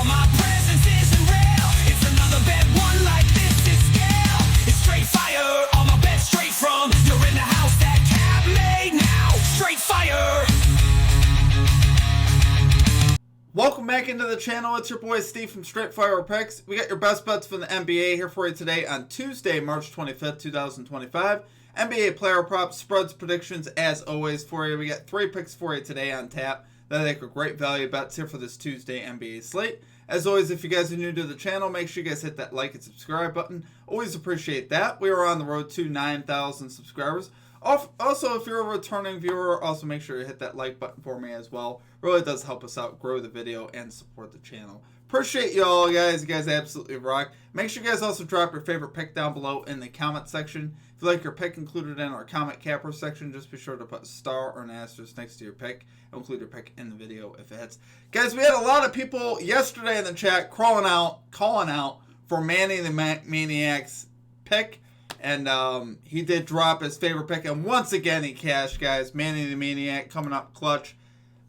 Well, my presence isn't real. It's another bad one like this is scale. It's straight fire, all my bets straight from. You're in the house that Cap made now. Straight fire. Welcome back into the channel. It's your boy Steve from Straight Fire Picks. We got your best bets from the NBA here for you today on Tuesday, March 25th, 2025. NBA player props, spreads, predictions as always for you. We got 3 picks for you today on tap that I think are great value bets here for this Tuesday NBA slate. As always, if you guys are new to the channel, make sure you guys hit that like and subscribe button. Always appreciate that. We are on the road to 9,000 subscribers. Also, if you're a returning viewer, also make sure you hit that like button for me as well. Really does help us out, grow the video, and support the channel. Appreciate you all, guys. You guys absolutely rock. Make sure you guys also drop your favorite pick down below in the comment section. If you like your pick included in our comment capper section, just be sure to put a star or an asterisk next to your pick. I'll include your pick in the video if it hits. Guys, we had a lot of people yesterday in the chat calling out for Manny the Maniac's pick. And he did drop his favorite pick. And once again, he cashed, guys. Manny the Maniac coming up clutch.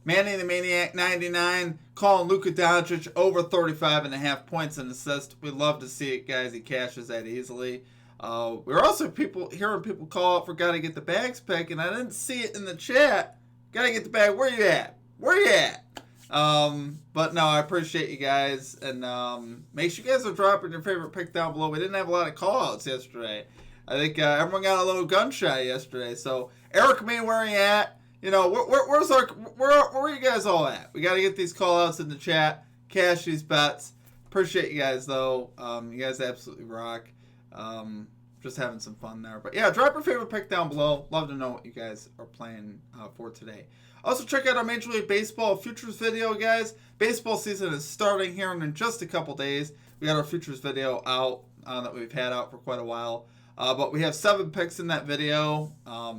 Manny the Maniac 99. Calling Luka Doncic over 35.5 points and assists. We love to see it, guys. He cashes that easily. We're also hearing people call out for Gotta Get the Bags pick. And I didn't see it in the chat. Gotta get the bag. Where you at? Where you at? But no, I appreciate you guys. And make sure you guys are dropping your favorite pick down below. We didn't have a lot of call-outs yesterday. I think everyone got a little gun-shy yesterday. So, Eric, man, where are you at? You know, where are you guys all at? We got to get these call-outs in the chat. Cash these bets. Appreciate you guys, though. You guys absolutely rock. Just having some fun there. But, yeah, drop your favorite pick down below. Love to know what you guys are playing for today. Also, check out our Major League Baseball futures video, guys. Baseball season is starting here in just a couple days. We got our futures video out that we've had out for quite a while. But we have 7 picks in that video.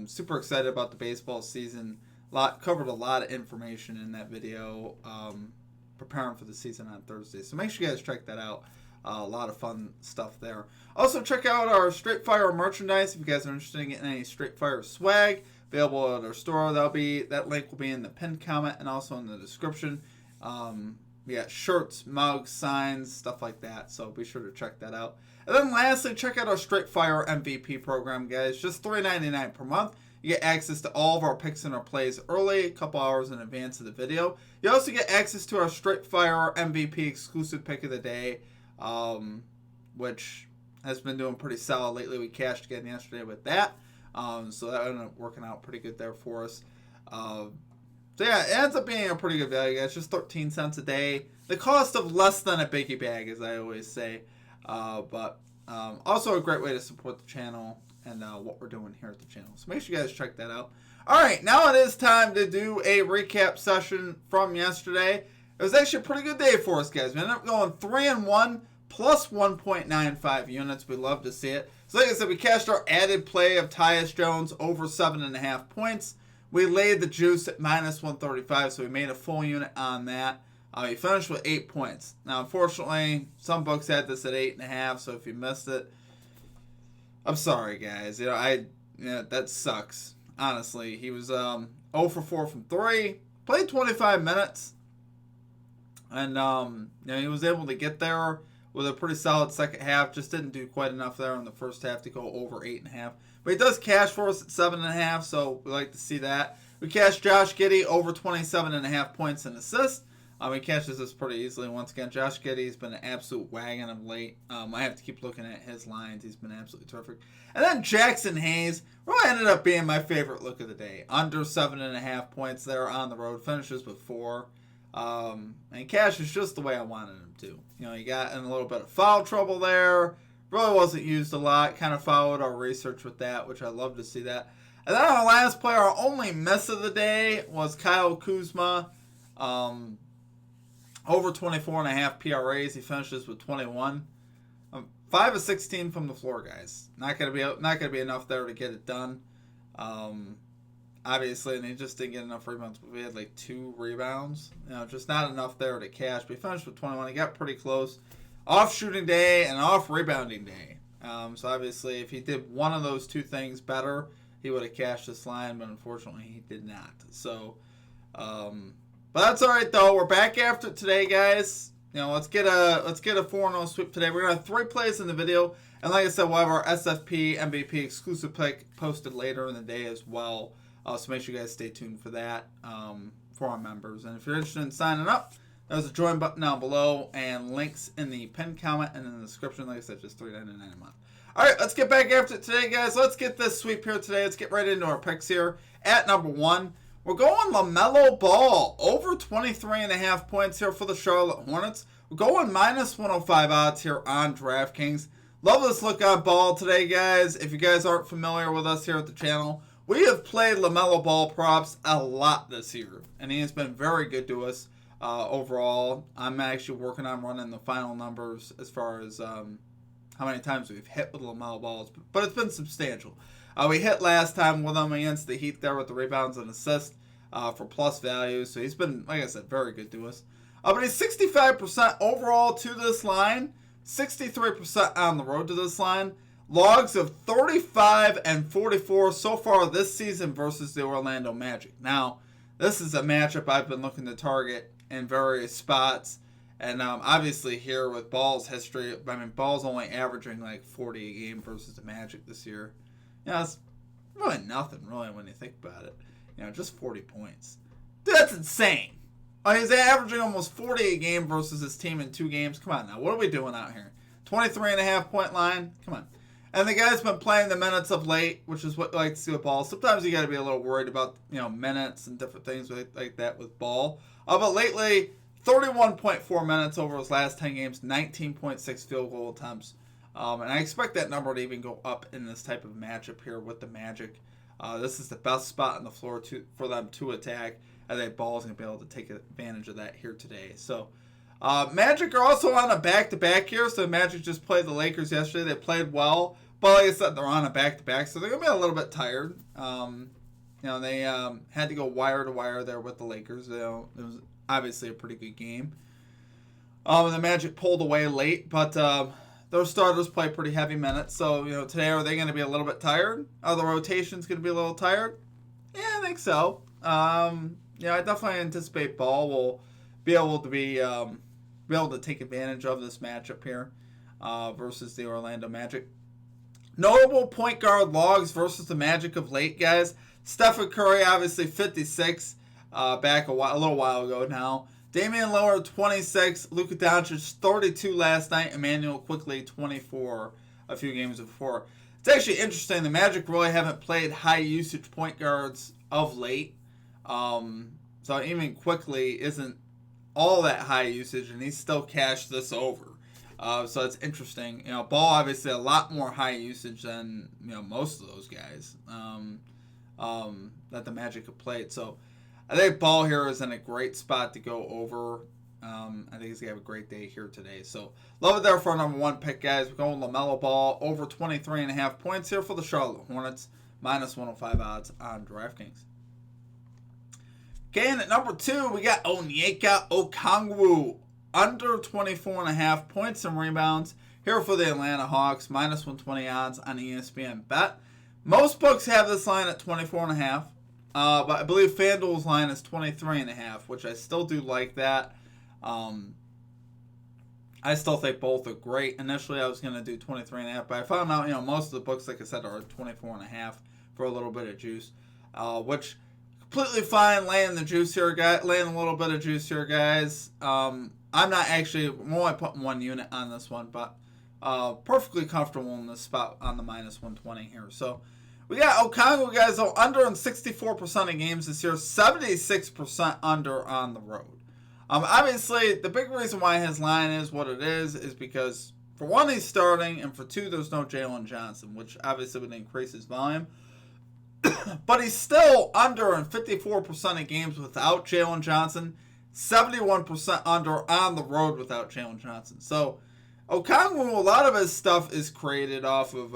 Super excited about the baseball season. Covered a lot of information in that video. Preparing for the season on Thursday. So make sure you guys check that out. A lot of fun stuff there. Also, check out our Straight Fire merchandise if you guys are interested in getting any Straight Fire swag. Available at our store. That link will be in the pinned comment and also in the description. We got shirts, mugs, signs, stuff like that. So be sure to check that out. And then lastly, check out our Straight Fire MVP program, guys. Just $3.99 per month. You get access to all of our picks and our plays early, a couple hours in advance of the video. You also get access to our Straight Fire MVP exclusive pick of the day, which has been doing pretty solid lately. We cashed again yesterday with that. So that ended up working out pretty good there for us. So yeah, it ends up being a pretty good value, guys. Just 13 cents a day. The cost of less than a biggie bag, as I always say. But also a great way to support the channel and what we're doing here at the channel. So make sure you guys check that out. All right, now it is time to do a recap session from yesterday. It was actually a pretty good day for us, guys. We ended up going 3-1 plus 1.95 units. We love to see it. So like I said, we cashed our added play of Tyus Jones over 7.5 points. We laid the juice at minus 135, so we made a full unit on that. We finished with 8 points. Now, unfortunately, some books had this at 8.5, so if you missed it, I'm sorry, guys. That sucks. Honestly, he was 0 for 4 from 3. Played 25 minutes, and he was able to get there with a pretty solid second half. Just didn't do quite enough there in the first half to go over 8.5. But he does cash for us at 7.5, so we like to see that. We cashed Josh Giddey over 27.5 points and assists. He cashes this pretty easily. Once again, Josh Giddey's been an absolute wagon of late. I have to keep looking at his lines. He's been absolutely terrific. And then Jackson Hayes really ended up being my favorite look of the day. Under 7.5 points there on the road. Finishes with 4. And cash is just the way I wanted him to. He got in a little bit of foul trouble there. Really wasn't used a lot. Kind of followed our research with that, which I love to see that. And then our last player, our only miss of the day, was Kyle Kuzma. Over 24.5 PRAs. He finishes with 21. 5 of 16 from the floor, guys. Not gonna be enough there to get it done. Obviously, and he just didn't get enough rebounds. But we had like 2 rebounds. Just not enough there to cash. But he finished with 21. He got pretty close. Off shooting day and off rebounding day. So obviously, if he did one of those 2 things better, he would have cashed this line. But unfortunately, he did not. So, but that's all right though. We're back after today, guys. let's get a 4-0 sweep today. We're gonna have 3 plays in the video, and like I said, we'll have our SFP MVP exclusive pick posted later in the day as well. So make sure you guys stay tuned for that for our members. And if you're interested in signing up, there's a join button down below and links in the pinned comment and in the description. Like I said, just $3.99 a month. All right, let's get back after it today, guys. Let's get this sweep here today. Let's get right into our picks here. At number 1, we're going LaMelo Ball over 23.5 points here for the Charlotte Hornets. We're going minus 105 odds here on DraftKings. Love this look on Ball today, guys. If you guys aren't familiar with us here at the channel, we have played LaMelo Ball props a lot this year, and he has been very good to us overall. I'm actually working on running the final numbers as far as how many times we've hit with LaMelo Balls, but it's been substantial. We hit last time with him against the Heat there with the rebounds and assists for plus value, so he's been, like I said, very good to us. But he's 65% overall to this line, 63% on the road to this line. Logs of 35 and 44 so far this season versus the Orlando Magic. Now, this is a matchup I've been looking to target in various spots. And obviously here with Ball's history, I mean, Ball's only averaging like 40 a game versus the Magic this year. It's really nothing, really, when you think about it. Just 40 points. Dude, that's insane. He's averaging almost 40 a game versus his team in 2 games. Come on now, what are we doing out here? 23.5 point line? Come on. And the guy's been playing the minutes of late, which is what I like to see with Ball. Sometimes you got to be a little worried about, minutes and different things like that with Ball. But lately, 31.4 minutes over his last 10 games, 19.6 field goal attempts. And I expect that number to even go up in this type of matchup here with the Magic. This is the best spot on the floor for them to attack. I think Ball's going to be able to take advantage of that here today. So, Magic are also on a back-to-back here. So, Magic just played the Lakers yesterday. They played well. But like I said, they're on a back-to-back. So, they're going to be a little bit tired. They had to go wire to wire there with the Lakers. It was obviously a pretty good game. The Magic pulled away late, but their starters play pretty heavy minutes. So, today are they going to be a little bit tired? Are the rotations going to be a little tired? Yeah, I think so. I definitely anticipate Ball will be able to take advantage of this matchup here versus the Orlando Magic. Notable point guard logs versus the Magic of late, guys. Stephen Curry, obviously 56 back a little while ago now. Damian Lillard, 26. Luka Doncic, 32 last night. Emmanuel Quickly, 24 a few games before. It's actually interesting. The Magic really haven't played high-usage point guards of late. So even Quickly isn't all that high usage, and he's still cashed this over. So it's interesting. Ball obviously a lot more high usage than most of those guys that the Magic have played. So I think Ball here is in a great spot to go over. I think he's going to have a great day here today. So love it there for our number 1 pick, guys. We're going LaMelo Ball over 23.5 points here for the Charlotte Hornets. Minus 105 odds on DraftKings. Okay, and at number 2, we got Onyeka Okongwu. Under 24.5 points and rebounds here for the Atlanta Hawks. Minus 120 odds on ESPN Bet. Most books have this line at 24.5. But I believe FanDuel's line is 23.5, which I still do like that. I still think both are great. Initially, I was going to do 23.5, but I found out, most of the books, like I said, are 24.5 for a little bit of juice, which completely fine laying the juice here, laying a little bit of juice here, guys. I'm not actually, I'm only putting 1 unit on this one, but perfectly comfortable in this spot on the minus 120 here. So we got Okongwu, guys, under in 64% of games this year, 76% under on the road. Obviously, the big reason why his line is what it is because, for 1, he's starting, and for 2, there's no Jalen Johnson, which obviously would increase his volume. But he's still under in 54% of games without Jalen Johnson, 71% under on the road without Jalen Johnson. So, Okongwu, a lot of his stuff is created off of,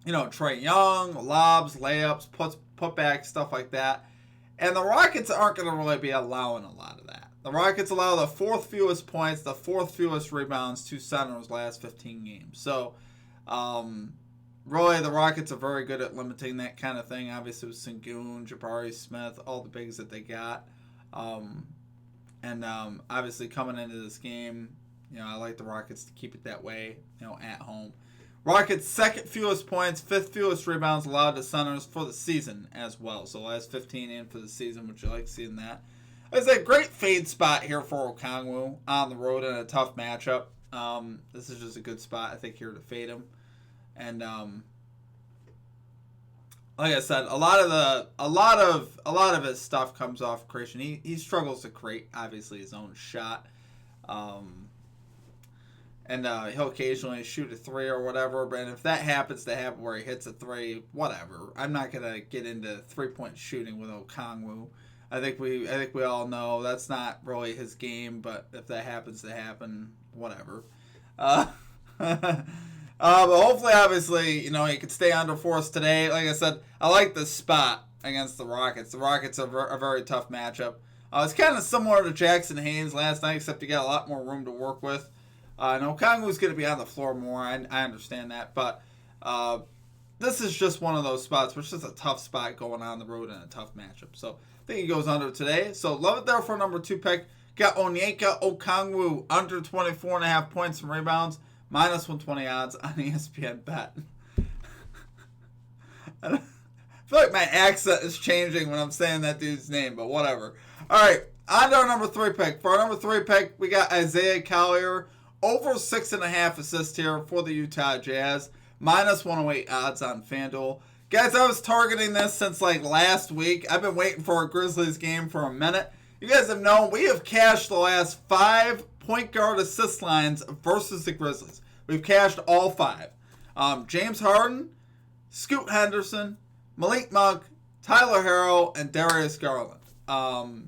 Trae Young, lobs, layups, putbacks, stuff like that. And the Rockets aren't going to really be allowing a lot of that. The Rockets allow the 4th fewest points, the 4th fewest rebounds to centers last 15 games. So, really, the Rockets are very good at limiting that kind of thing. Obviously, with Sengun, Jabari Smith, all the bigs that they got. And obviously coming into this game, I like the Rockets to keep it that way, at home. Rockets second fewest points, fifth fewest rebounds allowed to centers for the season as well. So last 15 in for the season, which you like seeing that. It's a great fade spot here for Okongwu on the road in a tough matchup. This is just a good spot, I think, here to fade him. And like I said, a lot of his stuff comes off creation. He struggles to create, obviously, his own shot. And he'll occasionally shoot a three or whatever. But if that happens to happen where he hits a three, whatever. I'm not gonna get into 3-point shooting with Okongwu. I think we all know that's not really his game. But if that happens to happen, whatever. But hopefully, obviously, he can stay under force today. Like I said, I like this spot against the Rockets. The Rockets are a very tough matchup. It's kind of similar to Jackson Hayes last night, except you got a lot more room to work with. And Okongwu's going to be on the floor more. I understand that. But this is just one of those spots where it's just a tough spot going on the road in a tough matchup. So I think he goes under today. So love it there for number 2 pick. Got Onyeka Okongwu under 24.5 points and rebounds. Minus 120 odds on ESPN Bet. I feel like my accent is changing when I'm saying that dude's name, but whatever. All right, on to our number 3 pick. For our number 3 pick, we got Isaiah Collier. Over 6.5 assists here for the Utah Jazz. Minus 108 odds on FanDuel. Guys, I was targeting this since last week. I've been waiting for a Grizzlies game for a minute. You guys have known we have cashed the last 5 point guard assist lines versus the Grizzlies. We've cashed all 5. James Harden, Scoot Henderson, Malik Monk, Tyler Herro, and Darius Garland. So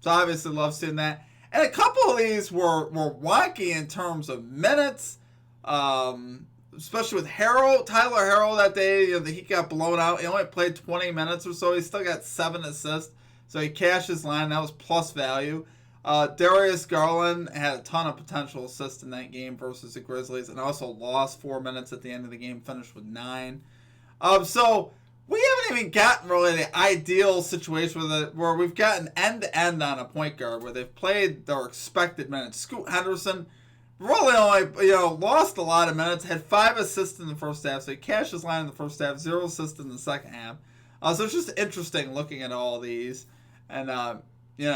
obviously love seeing that. And a couple of these were wonky in terms of minutes, especially with Tyler Herro that day. He got blown out. He only played 20 minutes or so. He still got 7 assists. So he cashed his line. That was plus value. Darius Garland had a ton of potential assists in that game versus the Grizzlies, and also lost 4 minutes at the end of the game, finished with 9. So we haven't even gotten really the ideal situation where we've gotten end-to-end on a point guard where they've played their expected minutes. Scoot Henderson really only lost a lot of minutes, had 5 assists in the first half, so he cashed his line in the first half, 0 assists in the second half. So it's just interesting looking at all these, and we've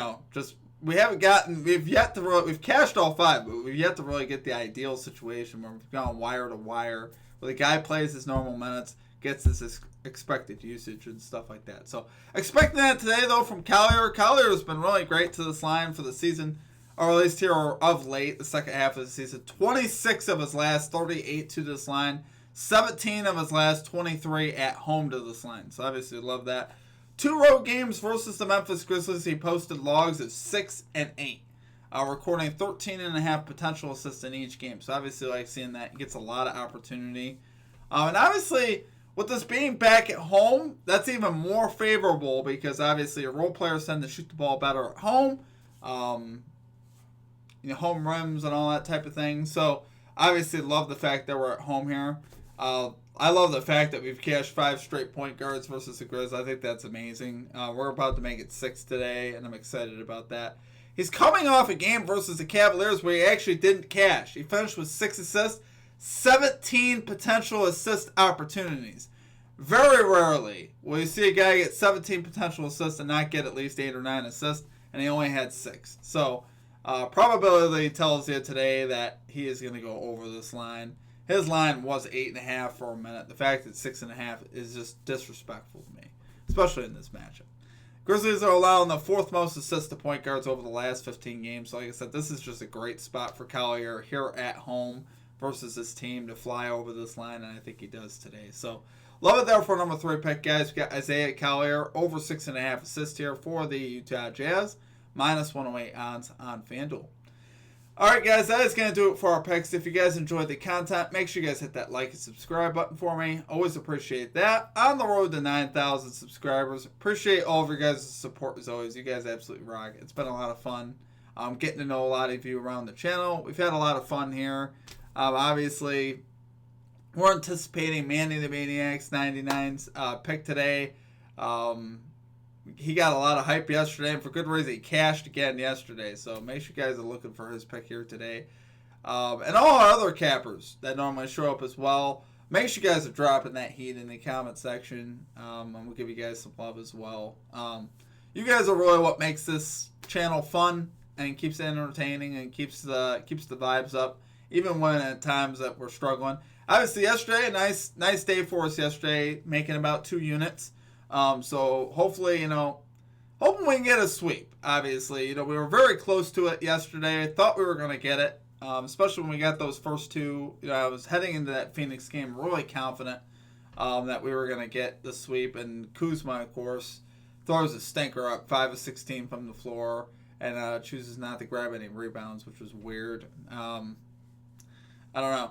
cashed all 5, but we've yet to really get the ideal situation where we've gone wire to wire, where the guy plays his normal minutes, gets his expected usage and stuff like that. So expecting that today, though, from Collier. Collier has been really great to this line for the season, or at least here of late, the second half of the season. 26 of his last 38 to this line, 17 of his last 23 at home to this line. So obviously love that. 2 road games versus the Memphis Grizzlies, he posted logs of 6 and 8, recording 13.5 potential assists in each game. So obviously like seeing that. He gets a lot of opportunity. And obviously, with this being back at home, that's even more favorable because obviously role players tend to shoot the ball better at home. Home rims and all that type of thing. So obviously love the fact that we're at home here. I love the fact that we've cashed 5 straight point guards versus the Grizz. I think that's amazing. We're about to make it 6 today, and I'm excited about that. He's coming off a game versus the Cavaliers where he actually didn't cash. He finished with 6 assists, 17 potential assist opportunities. Very rarely will you see a guy get 17 potential assists and not get at least 8 or 9 assists, and he only had 6. So probability tells you today that he is going to go over this line. His line was 8.5 for a minute. The fact that 6.5 is just disrespectful to me, especially in this matchup. Grizzlies are allowing the 4th most assists to point guards over the last 15 games. So like I said, this is just a great spot for Collier here at home versus his team to fly over this line, and I think he does today. So love it there for number 3 pick, guys. We got Isaiah Collier over 6.5 assists here for the Utah Jazz. Minus 108 odds on FanDuel. Alright guys, that is going to do it for our picks. If you guys enjoyed the content, make sure you guys hit that like and subscribe button for me. Always appreciate that. On the road to 9,000 subscribers. Appreciate all of your guys' support as always. You guys absolutely rock. It's been a lot of fun. Getting to know a lot of you around the channel. We've had a lot of fun here. Obviously, we're anticipating Manny the Maniac's 99's pick today. he got a lot of hype yesterday, and for good reason. He cashed again yesterday, so make sure you guys are looking for his pick here today. And all our other cappers that normally show up as well. Make sure you guys are dropping that heat in the comment section, and we'll give you guys some love as well. You guys are really what makes this channel fun and keeps it entertaining and keeps the vibes up, even when at times that we're struggling. Obviously, yesterday, a nice day for us yesterday, making about 2 units. So hopefully, hoping we can get a sweep. Obviously, we were very close to it yesterday. I thought we were going to get it, especially when we got those first 2. I was heading into that Phoenix game really confident that we were going to get the sweep. And Kuzma, of course, throws a stinker up 5 of 16 from the floor and chooses not to grab any rebounds, which was weird. I don't know.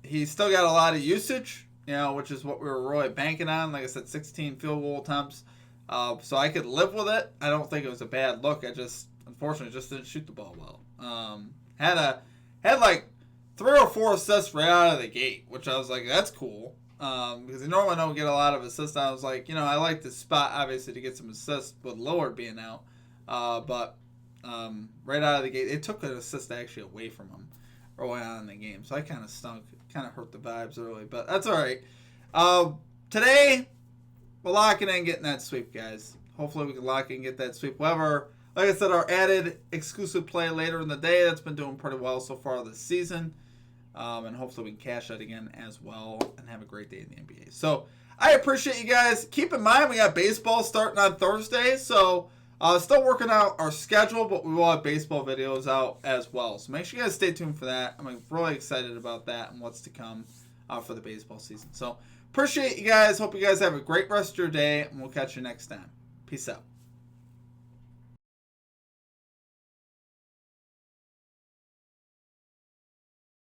He still got a lot of usage, which is what we were really banking on. Like I said, 16 field goal attempts. So I could live with it. I don't think it was a bad look. I just, unfortunately, just didn't shoot the ball well. Had like 3 or 4 assists right out of the gate, which I was like, that's cool. Because you normally don't get a lot of assists. I was like, I like this spot, obviously, to get some assists with Lillard being out. But right out of the gate, it took an assist actually away from him early on in the game. So I kind of stunk. Kind of hurt the vibes early. But that's all right. Today, we're locking in getting that sweep, guys. Hopefully we can lock in and get that sweep. However, like I said, our added exclusive play later in the day, that's been doing pretty well so far this season. And hopefully we can cash that again as well and have a great day in the NBA. So I appreciate you guys. Keep in mind we got baseball starting on Thursday. So still working out our schedule, but we will have baseball videos out as well. So make sure you guys stay tuned for that. I'm really excited about that and what's to come for the baseball season. So appreciate you guys. Hope you guys have a great rest of your day, and we'll catch you next time. Peace out.